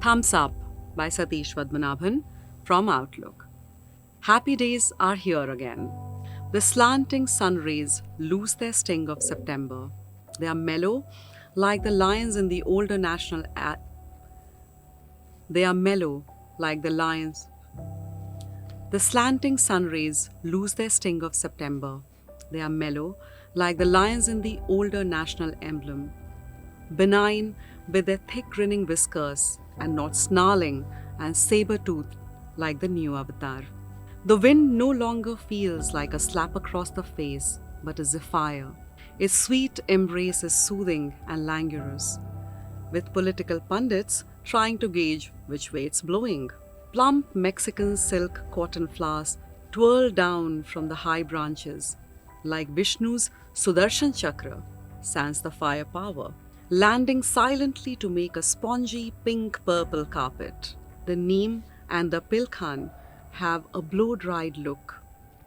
Thumbs Up by Satish Padmanabhan from Outlook. Happy days are here again. The slanting sun rays lose their sting of September. They are mellow like the lions in the older national They are mellow like the lions. The slanting sun rays lose their sting of September. They are mellow like the lions in the older national emblem. Benign with their thick grinning whiskers and not snarling and saber-toothed like the new avatar. The wind no longer feels like a slap across the face, but a zephyr. Its sweet embrace is soothing and languorous, with political pundits trying to gauge which way it's blowing. Plump Mexican silk cotton flowers twirl down from the high branches, like Vishnu's Sudarshan Chakra, sans the firepower, landing silently to make a spongy pink-purple carpet. The neem and the pilkhan have a blow-dried look.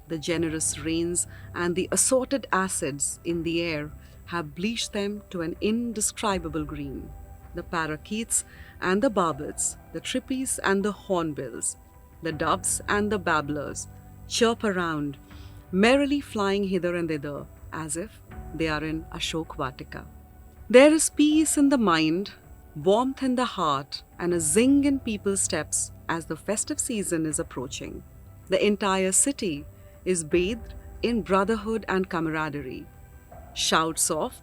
The generous rains and the assorted acids in the air have bleached them to an indescribable green. The parakeets and the barbets, the trippies and the hornbills, the doves and the babblers chirp around, merrily flying hither and thither as if they are in Ashok Vatika. There is peace in the mind, warmth in the heart, and a zing in people's steps as the festive season is approaching. The entire city is bathed in brotherhood and camaraderie. Shouts of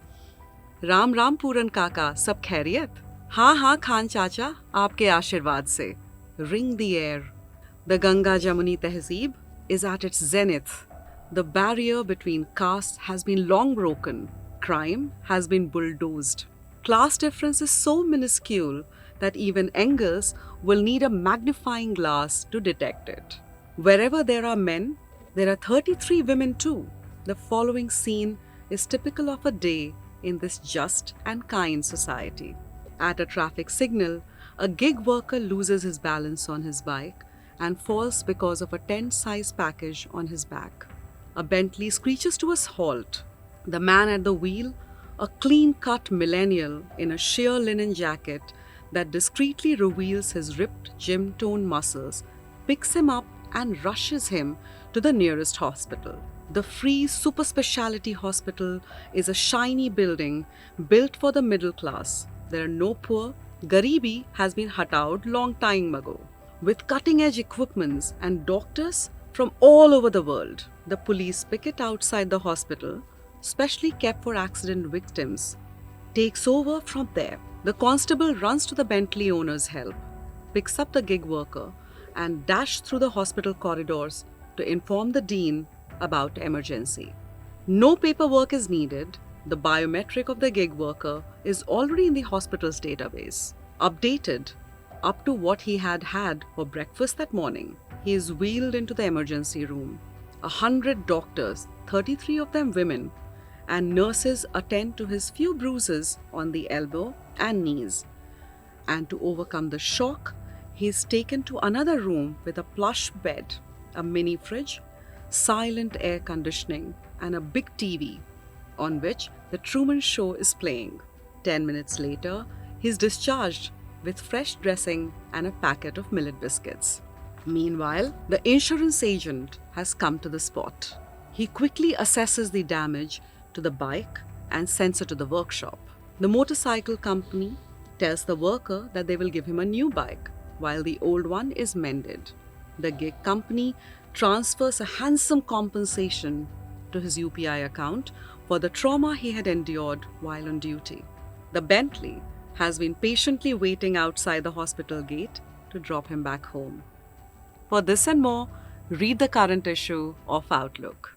Ram Ram पूरन काका सब खैरियत हाँ हाँ खान चाचा आपके आशीर्वाद से ring the air. The Ganga Jamuni Tehzeeb is at its zenith. The barrier between castes has been long broken. Crime has been bulldozed. Class difference is so minuscule that even Engels will need a magnifying glass to detect it. Wherever there are men, there are 33 women too. The following scene is typical of a day in this just and kind society. At a traffic signal, a gig worker loses his balance on his bike and falls because of a tent-sized package on his back. A Bentley screeches to a halt. The man at the wheel, a clean-cut millennial in a sheer linen jacket that discreetly reveals his ripped gym-toned muscles, picks him up and rushes him to the nearest hospital. The free super specialty hospital is a shiny building built for the middle class. There are no poor. Garibi has been hataud long time ago. With cutting-edge equipments and doctors from all over the world, the police picket outside the hospital, specially kept for accident victims, takes over from there. The constable runs to the Bentley owner's help, picks up the gig worker, and dashes through the hospital corridors to inform the dean about emergency. No paperwork is needed. The biometric of the gig worker is already in the hospital's database, updated up to what he had had for breakfast that morning. He is wheeled into the emergency room. 100 doctors, 33 of them women, and nurses attend to his few bruises on the elbow and knees. And to overcome the shock, he is taken to another room with a plush bed, a mini fridge, silent air conditioning, and a big TV on which The Truman Show is playing. 10 minutes later, he is discharged with fresh dressing and a packet of millet biscuits. Meanwhile, the insurance agent has come to the spot. He quickly assesses the damage to the bike and sends it to the workshop. The motorcycle company tells the worker that they will give him a new bike while the old one is mended. The gig company transfers a handsome compensation to his UPI account for the trauma he had endured while on duty. The Bentley has been patiently waiting outside the hospital gate to drop him back home. For this and more, read the current issue of Outlook.